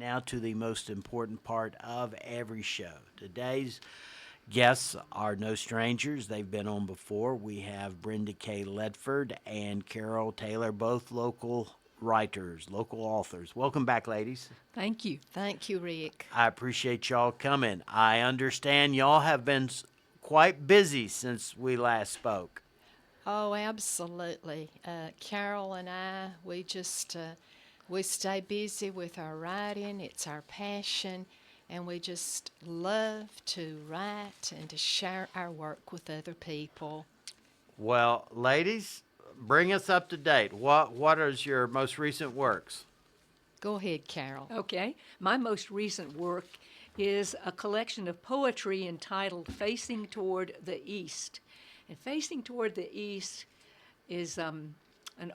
now to the most important part of every show. Today's guests are no strangers. They've been on before. We have Brenda K. Ledford and Carol Taylor, both local writers, local authors. Welcome back, ladies. Thank you. Thank you, Rick. I appreciate y'all coming. I understand y'all have been quite busy since we last spoke. Oh, absolutely. Carol and I, we stay busy with our writing. It's our passion, and we just love to write and to share our work with other people. Well, ladies, bring us up to date. What is your most recent works? Go ahead, Carol. Okay. My most recent work is a collection of poetry entitled Facing Toward the East. And Facing Toward the East is an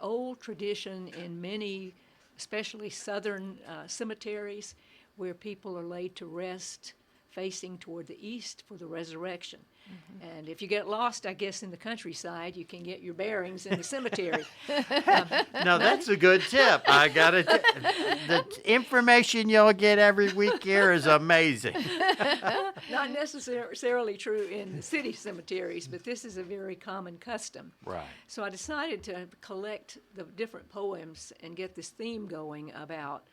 old tradition in many, especially southern cemeteries, where people are laid to rest facing toward the east for the resurrection. Mm-hmm. And if you get lost, I guess, in the countryside, you can get your bearings in the cemetery. No, that's a good tip. I got it. The information y'all get every week here is amazing. Not necessarily true in the city cemeteries, but this is a very common custom. Right. So I decided to collect the different poems and get this theme going about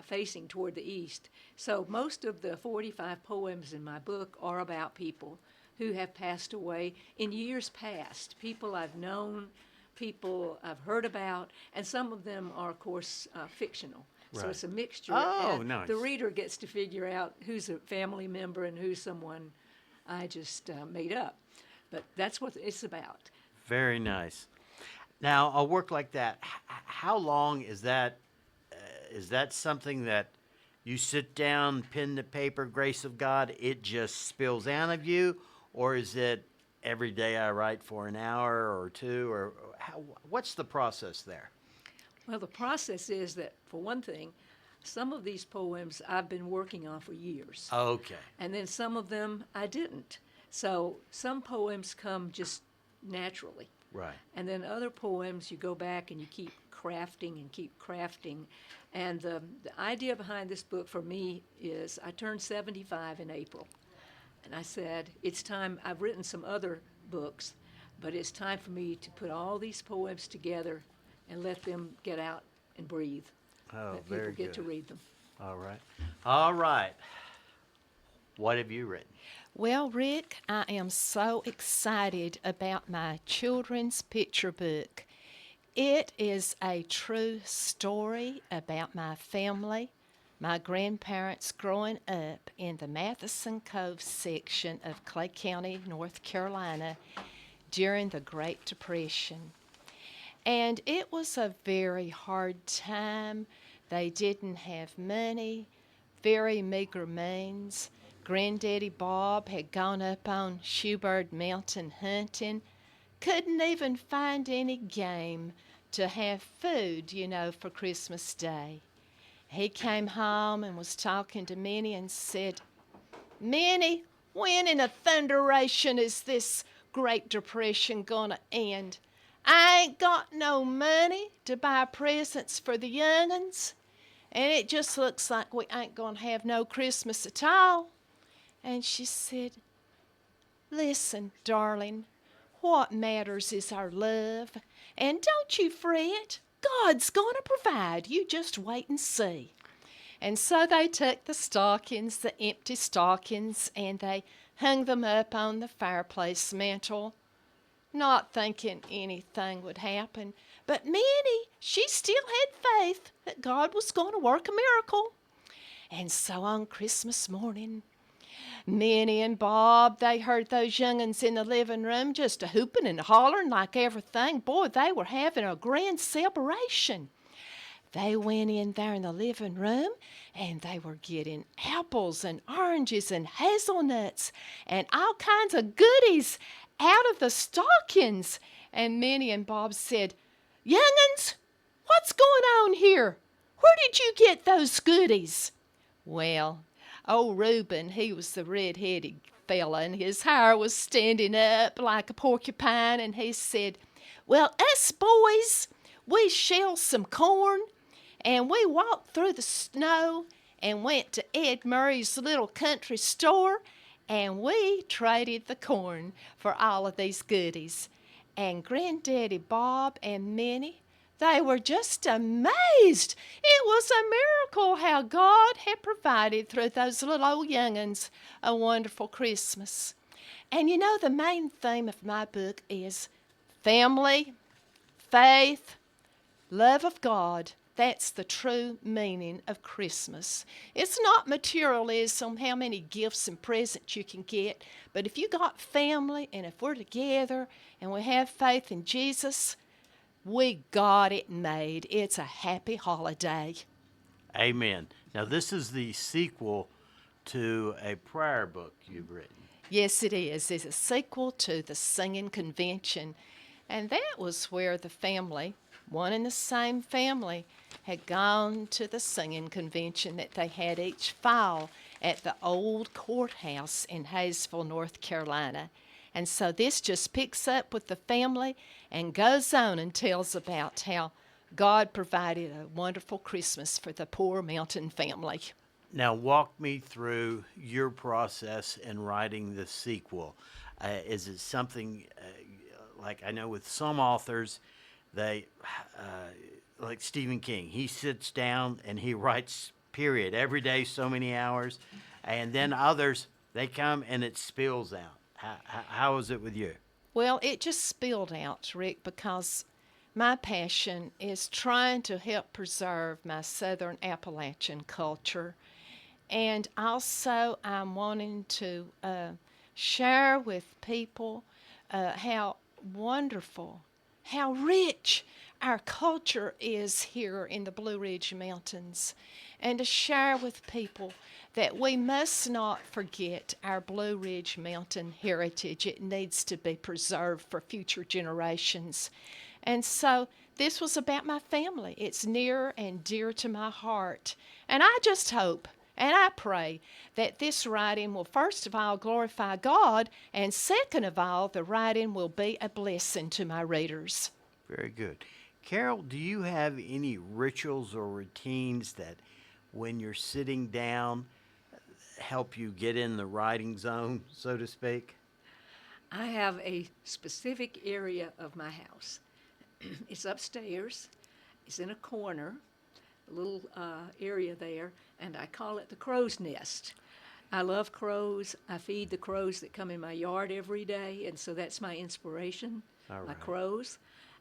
facing toward the east. So most of the 45 poems in my book are about people who have passed away in years past, people I've known, people I've heard about, and some of them are, of course, fictional. Right. So it's a mixture. Oh, and nice. The reader gets to figure out who's a family member and who's someone I just made up. But that's what it's about. Very nice. Now, a work like that, how long is that? Is that something that you sit down, pen to paper, grace of God, it just spills out of you? Or is it every day I write for an hour or two? Or what's the process there? Well, the process is that, for one thing, some of these poems I've been working on for years. Okay. And then some of them I didn't. So some poems come just naturally. Right. And then other poems, you go back and you keep crafting and keep crafting. And the idea behind this book for me is I turned 75 in April. And I said, it's time, I've written some other books, but it's time for me to put all these poems together and let them get out and breathe. Oh, let very people get good. to read them. All right. All right. What have you written? Well, Rick, I am so excited about my children's picture book. It is a true story about my family, my grandparents growing up in the Matheson Cove section of Clay County, North Carolina, during the Great Depression. And it was a very hard time. They didn't have money, very meager means. Granddaddy Bob had gone up on Shoebird Mountain hunting, couldn't even find any game to have food, for Christmas Day. He came home and was talking to Minnie and said, "Minnie, when in a thunderation is this Great Depression gonna end? I ain't got no money to buy presents for the young'uns, and it just looks like we ain't gonna have no Christmas at all." And she said, "Listen, darling, what matters is our love, and don't you fret. God's gonna provide. You just wait and see." And so they took the stockings, the empty stockings, and they hung them up on the fireplace mantel, not thinking anything would happen. But Minnie, she still had faith that God was going to work a miracle. And so on Christmas morning, Minnie and Bob, they heard those young'uns in the living room just a hooping and hollering like everything. Boy, they were having a grand celebration. They went in there in the living room, and they were getting apples and oranges and hazelnuts and all kinds of goodies out of the stockings. And Minnie and Bob said, "Young'uns, what's going on here? Where did you get those goodies?" Well, old Reuben, he was the red-headed fella, and his hair was standing up like a porcupine, and he said, "Well, us boys, we shelled some corn, and we walked through the snow, and went to Ed Murray's little country store, and we traded the corn for all of these goodies. And Granddaddy Bob and Minnie, they were just amazed. It was a miracle how God had provided through those little old young'uns a wonderful Christmas. And you know, the main theme of my book is family, faith, love of God. That's the true meaning of Christmas. It's not materialism, how many gifts and presents you can get, but if you got family and if we're together and we have faith in Jesus, we got it made. It's a happy holiday. Amen. Now, this is the sequel to a prayer book you've written. Yes, it is. It's a sequel to the Singing Convention. And that was where the family, one and the same family, had gone to the singing convention that they had each fall at the old courthouse in Hayesville, North Carolina. And so this just picks up with the family and goes on and tells about how God provided a wonderful Christmas for the poor mountain family. Now, walk me through your process in writing the sequel. Is it something like I know with some authors, they, like Stephen King, he sits down and he writes, period, every day so many hours. And then others, they come and it spills out. How is it with you? Well, it just spilled out, Rick, because my passion is trying to help preserve my Southern Appalachian culture. And also, I'm wanting to share with people how wonderful, how rich our culture is here in the Blue Ridge Mountains, and to share with people that we must not forget our Blue Ridge Mountain heritage. It needs to be preserved for future generations. And so this was about my family. It's near and dear to my heart. And I just hope and I pray that this writing will first of all glorify God, and second of all, the writing will be a blessing to my readers. Very good. Carol, do you have any rituals or routines that when you're sitting down help you get in the writing zone, so to speak? I have a specific area of my house. It's upstairs. It's in a corner, a little area there, and I call it the crow's nest. I love crows. I feed the crows that come in my yard every day, and so that's my inspiration, All my right. crows.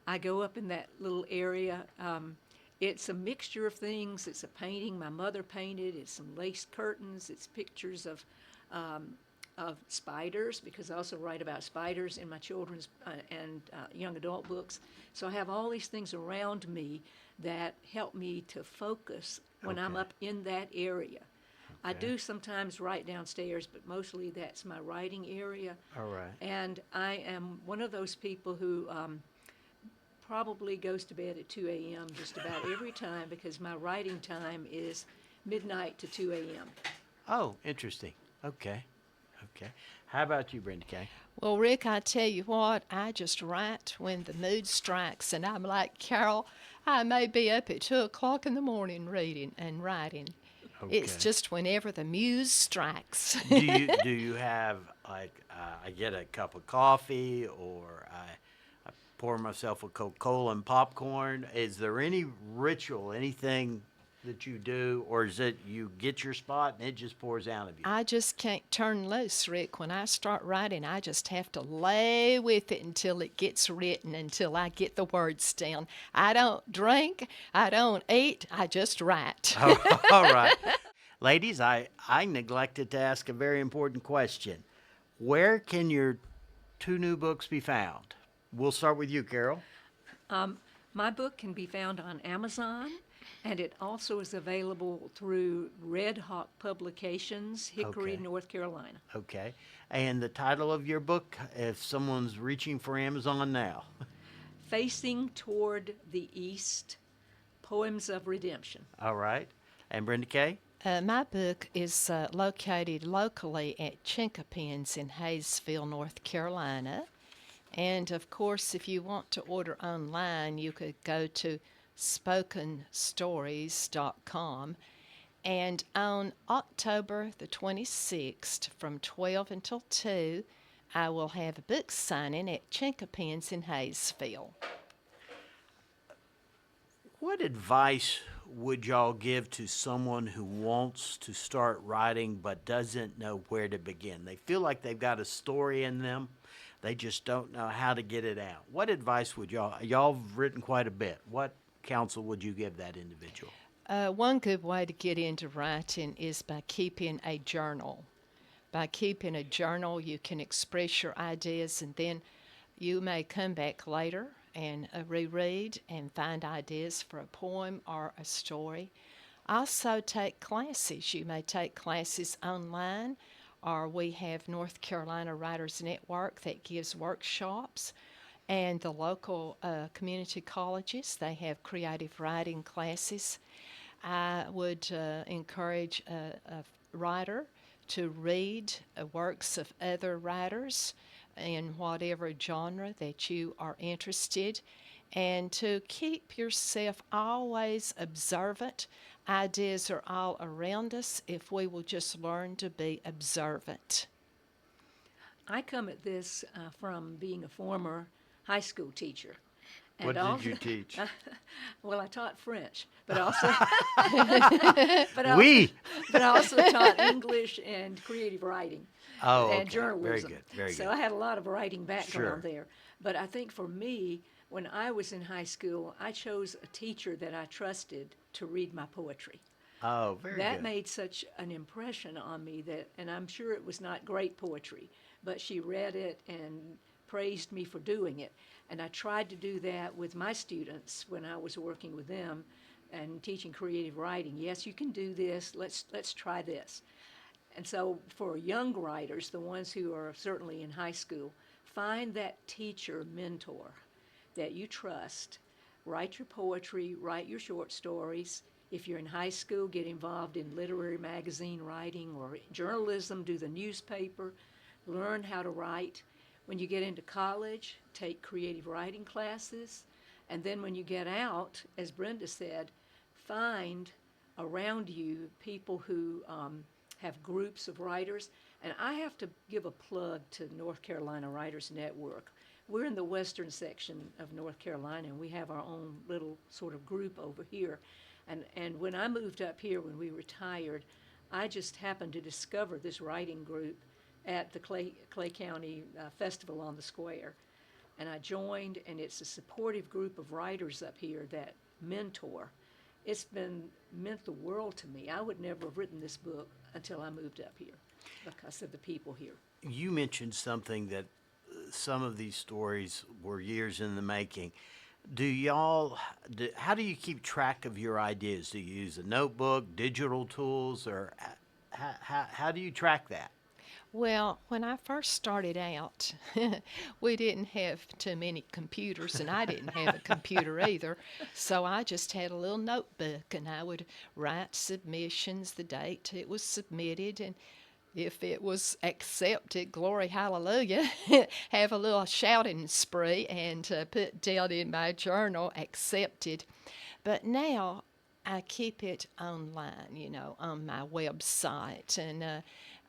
I go up in that little area. It's a mixture of things. It's a painting my mother painted. It's some lace curtains. It's pictures of spiders, because I also write about spiders in my children's and young adult books. So I have all these things around me that help me to focus when I'm Okay. up in that area. I Okay. do sometimes write downstairs, but mostly that's my writing area. All right. And I am one of those people who probably goes to bed at 2 a.m. just about every time, because my writing time is midnight to 2 a.m. Oh, interesting. Okay. Okay. How about you, Brenda Kay? Well, Rick, I tell you what, I just write when the mood strikes, and I'm like, Carol, I may be up at 2 o'clock in the morning reading and writing. It's Okay. just whenever the muse strikes. Do you have like I get a cup of coffee, or I pour myself a Coca-Cola and popcorn? Is there any ritual, anything that you do, or is it you get your spot and it just pours out of you? I just can't turn loose, Rick. When I start writing, I just have to lay with it until it gets written, until I get the words down. I don't drink, I don't eat, I just write. All right. Ladies, I neglected to ask a very important question. Where can your two new books be found? We'll start with you, Carol. My book can be found on Amazon, and it also is available through Red Hawk Publications, Hickory, Okay. North Carolina. Okay. And the title of your book, if someone's reaching for Amazon now. Facing Toward the East, Poems of Redemption. All right. And Brenda Kay? My book is located locally at Chinkapins in Hayesville, North Carolina. And of course, if you want to order online, you could go to spokenstories.com. And on October the 26th, from 12 until 2, I will have a book signing at Chinkapin's in Hayesville. What advice would y'all give to someone who wants to start writing but doesn't know where to begin? They feel like they've got a story in them. They just don't know how to get it out. What advice would y'all have written quite a bit. What counsel would you give that individual? One good way to get into writing is by keeping a journal. By keeping a journal, you can express your ideas, and then you may come back later and reread and find ideas for a poem or a story. Also, take classes. You may take classes online, or we have North Carolina Writers Network that gives workshops. And the local community colleges, they have creative writing classes. I would encourage a writer to read works of other writers in whatever genre that you are interested, and to keep yourself always observant. Ideas are all around us if we will just learn to be observant. I come at this from being a former high school teacher. What did you teach? Well, I taught French, but also, Oui. but I also taught English and creative writing Oh, and okay. journalism. Very good. Very so good. I had a lot of writing background Sure. there. But I think for me, when I was in high school, I chose a teacher that I trusted to read my poetry. Oh, very That good. made such an impression on me that, and I'm sure it was not great poetry, but she read it and praised me for doing it. And I tried to do that with my students when I was working with them and teaching creative writing. Yes, you can do this. Let's try this. And so for young writers, the ones who are certainly in high school, find that teacher mentor that you trust. Write your poetry, write your short stories. If you're in high school, get involved in literary magazine writing or journalism, do the newspaper, learn how to write. When you get into college, take creative writing classes. And then when you get out, as Brenda said, find around you people who have groups of writers. And I have to give a plug to North Carolina Writers Network. We're in the western section of North Carolina, and we have our own little sort of group over here. And when I moved up here, when we retired, I just happened to discover this writing group at the Clay County Festival on the Square. And I joined, and it's a supportive group of writers up here that mentor. It's meant the world to me. I would never have written this book until I moved up here because of the people here. You mentioned something that some of these stories were years in the making. How do you keep track of your ideas? Do you use a notebook, digital tools, or how do you track that? Well, when I first started out, we didn't have too many computers, and I didn't have a computer either. So I just had a little notebook, and I would write submissions, the date it was submitted, and if it was accepted, glory hallelujah, have a little shouting spree and put down in my journal, accepted. But now I keep it online, on my website, and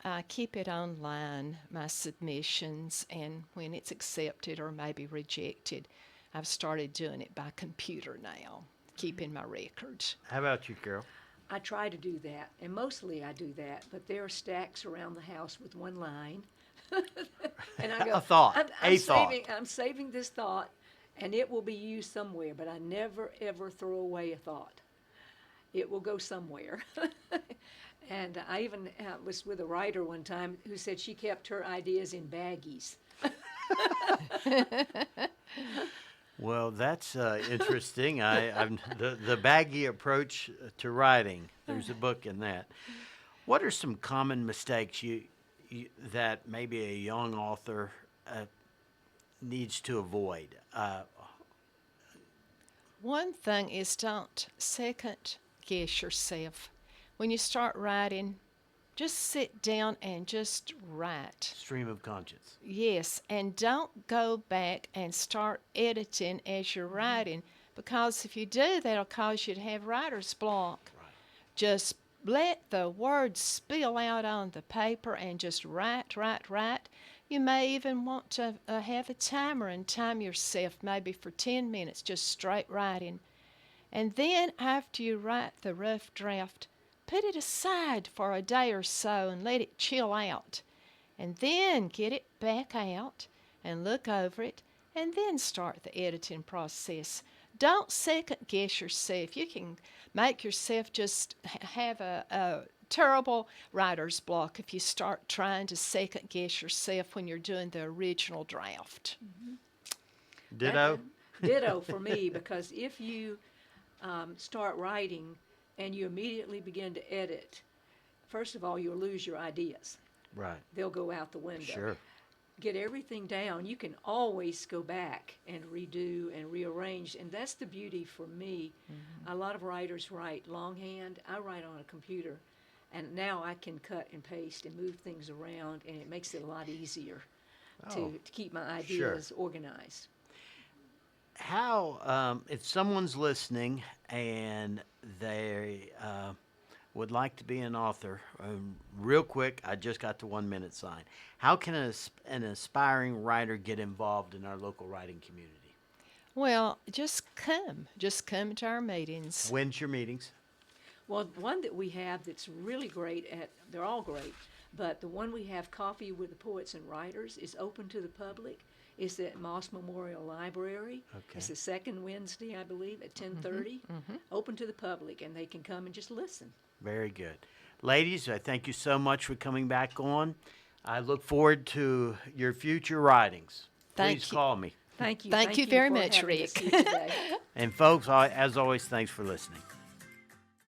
I keep it online, my submissions, and when it's accepted or maybe rejected, I've started doing it by computer now, keeping my records. How about you, Carol? I try to do that, and mostly I do that, but there are stacks around the house with one line. And I go, A thought, I'm thought. I'm saving this thought, and it will be used somewhere, but I never, ever throw away a thought. It will go somewhere. And I even was with a writer one time who said she kept her ideas in baggies. Well, that's interesting. I'm the baggy approach to writing. There's a book in that. What are some common mistakes that maybe a young author needs to avoid? One thing is, don't second guess yourself. When you start writing, just sit down and just write. Stream of conscience. Yes, and don't go back and start editing as you're writing, because if you do, that'll cause you to have writer's block. Right. Just let the words spill out on the paper and just write, write, write. You may even want to have a timer and time yourself maybe for 10 minutes, just straight writing. And then after you write the rough draft, put it aside for a day or so and let it chill out. And then get it back out and look over it and then start the editing process. Don't second guess yourself. You can make yourself just have a terrible writer's block if you start trying to second guess yourself when you're doing the original draft. Ditto? Ditto for me, because if you start writing and you immediately begin to edit, first of all, you'll lose your ideas. Right. They'll go out the window. Sure. Get everything down. You can always go back and redo and rearrange, and that's the beauty for me. A lot of writers write longhand. I write on a computer, and now I can cut and paste and move things around, and it makes it a lot easier to keep my ideas organized. How, if someone's listening and they would like to be an author, real quick, I just got the 1 minute sign. How can an aspiring writer get involved in our local writing community? Well, just come to our meetings. When's your meetings? Well, one that we have that's really great they're all great, but the one we have, Coffee with the Poets and Writers, is open to the public. It's at Moss Memorial Library. Okay. It's the second Wednesday, I believe, at 10:30. Open to the public, and they can come and just listen. Very good. Ladies, I thank you so much for coming back on. I look forward to your future writings. Thank Please you. call me. Thank you. Thank you very for much, having us Rick. here today. And folks, as always, thanks for listening.